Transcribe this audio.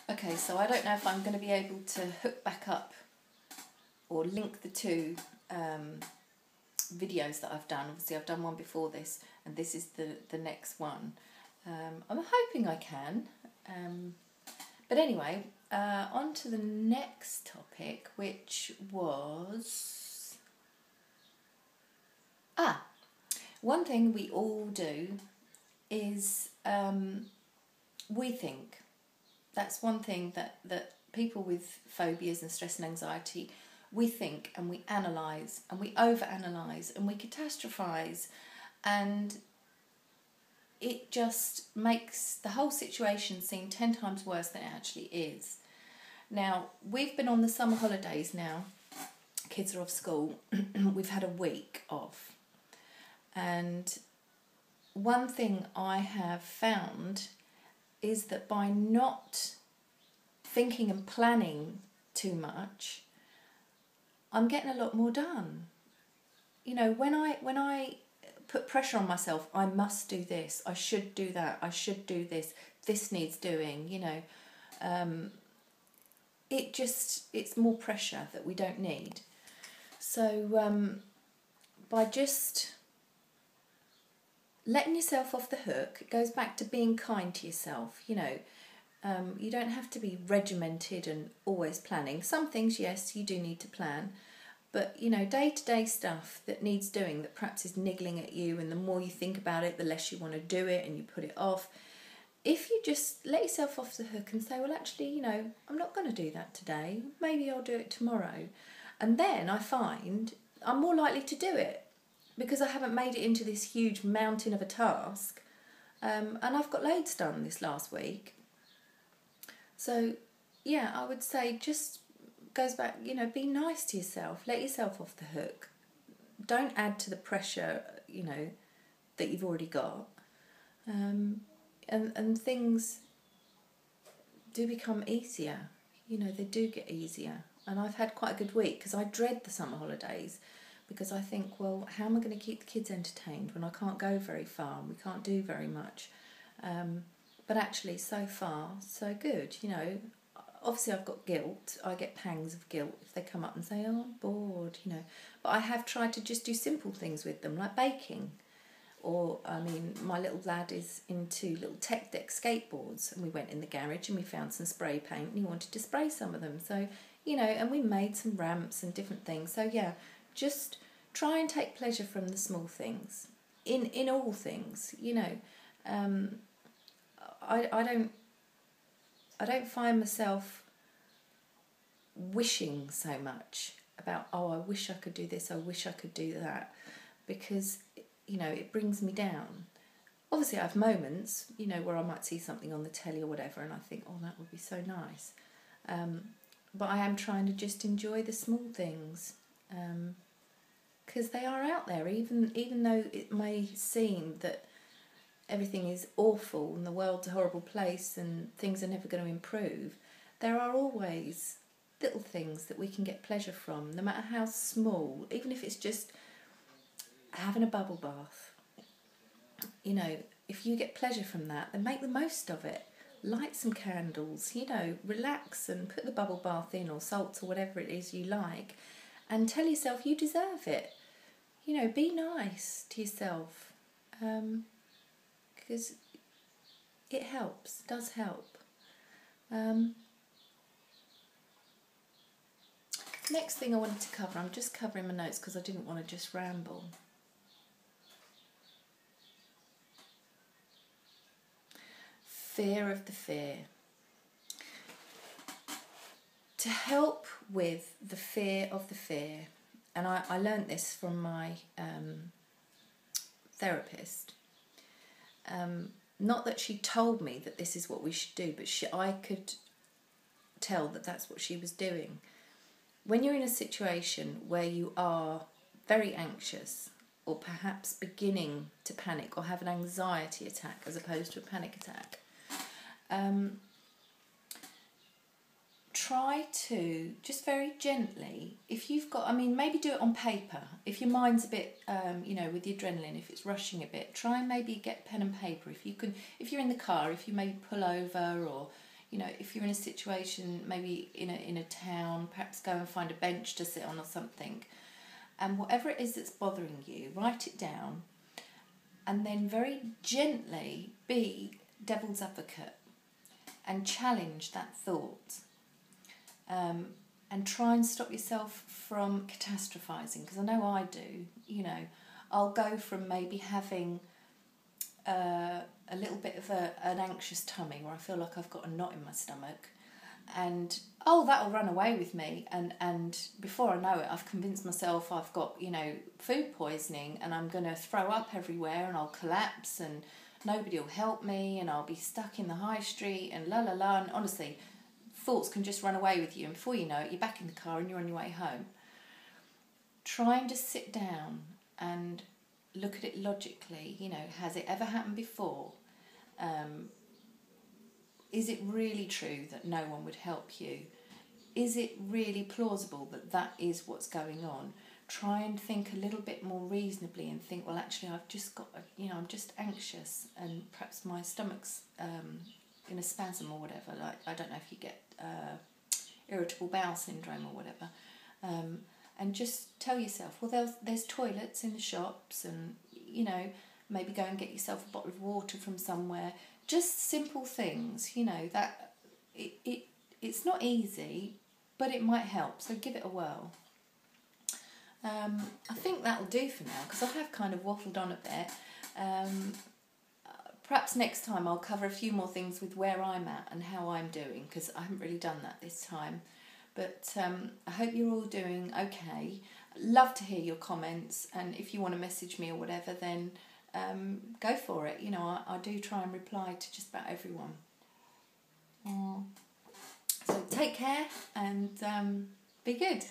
Okay, so I don't know if I'm going to be able to hook back up or link the two videos that I've done. Obviously I've done one before this, and this is the next one. I'm hoping I can. But anyway, on to the next topic, which was... one thing we all do is we think. That's one thing that people with phobias and stress and anxiety, we think and we analyse and we overanalyse and we catastrophise, and it just makes the whole situation seem 10 times worse than it actually is. Now, we've been on the summer holidays now. Kids are off school. We've had a week off. And one thing I have found is that by not thinking and planning too much, I'm getting a lot more done. You know, when I put pressure on myself, I must do this, I should do that, I should do this, this needs doing, you know, it's more pressure that we don't need. So by just letting yourself off the hook, it goes back to being kind to yourself, you know. You don't have to be regimented and always planning. Some things, yes, you do need to plan. But, you know, day-to-day stuff that needs doing, that perhaps is niggling at you, and the more you think about it, the less you want to do it and you put it off. If you just let yourself off the hook and say, well, actually, you know, I'm not going to do that today. Maybe I'll do it tomorrow. And then I find I'm more likely to do it because I haven't made it into this huge mountain of a task. And I've got loads done this last week. So, yeah, I would say just goes back, you know, be nice to yourself. Let yourself off the hook. Don't add to the pressure, you know, that you've already got. And things do become easier. You know, they do get easier. And I've had quite a good week because I dread the summer holidays because I think, well, how am I going to keep the kids entertained when I can't go very far and we can't do very much? But actually, so far, so good. You know, obviously I've got guilt. I get pangs of guilt if they come up and say, oh, I'm bored, you know. But I have tried to just do simple things with them, like baking. Or, I mean, my little lad is into little tech deck skateboards, and we went in the garage and we found some spray paint and he wanted to spray some of them. So, you know, and we made some ramps and different things. So, yeah, just try and take pleasure from the small things, in all things, you know. I don't find myself wishing so much about, oh, I wish I could do this, I wish I could do that, because, you know, it brings me down. Obviously I have moments, you know, where I might see something on the telly or whatever and I think, oh, that would be so nice. But I am trying to just enjoy the small things, because they are out there, even though it may seem that everything is awful and the world's a horrible place and things are never going to improve. There are always little things that we can get pleasure from, no matter how small, even if it's just having a bubble bath. You know, if you get pleasure from that, then make the most of it. Light some candles, you know, relax and put the bubble bath in, or salts or whatever it is you like, and tell yourself you deserve it. You know, be nice to yourself. Because it helps, does help. Next thing I wanted to cover, I'm just covering my notes because I didn't want to just ramble. Fear of the fear. To help with the fear of the fear, and I learnt this from my therapist. Not that she told me that this is what we should do, but I could tell that that's what she was doing. When you're in a situation where you are very anxious, or perhaps beginning to panic or have an anxiety attack as opposed to a panic attack, try to just very gently, if you've got, I mean, maybe do it on paper. If your mind's a bit, you know, with the adrenaline, if it's rushing a bit, try and maybe get pen and paper. If you can, if you're in the car, if you maybe pull over, or, You know, if you're in a situation, maybe in a town, perhaps go and find a bench to sit on or something. And whatever it is that's bothering you, write it down, and then very gently be devil's advocate and challenge that thought. And try and stop yourself from catastrophizing, because I know I do. You know, I'll go from maybe having a little bit of an anxious tummy where I feel like I've got a knot in my stomach, and that'll run away with me, and before I know it, I've convinced myself I've got, you know, food poisoning, and I'm going to throw up everywhere, and I'll collapse, and nobody will help me, and I'll be stuck in the high street, and la la la. And honestly, thoughts can just run away with you, and before you know it, you're back in the car and you're on your way home. Try and just sit down and look at it logically. You know, has it ever happened before? Is it really true that no one would help you? Is it really plausible that that is what's going on? Try and think a little bit more reasonably and think, well, actually, I've just got, I'm just anxious, and perhaps my stomach's in a spasm or whatever. Like, I don't know if you get irritable bowel syndrome or whatever. And just tell yourself, well, there's toilets in the shops, and, you know, maybe go and get yourself a bottle of water from somewhere. Just simple things, you know, that it's not easy, but it might help, so give it a whirl. I think that'll do for now, because I have kind of waffled on a bit. Perhaps next time I'll cover a few more things with where I'm at and how I'm doing, because I haven't really done that this time. But I hope you're all doing okay. Love to hear your comments, and if you want to message me or whatever, then go for it. You know, I do try and reply to just about everyone. So take care and be good.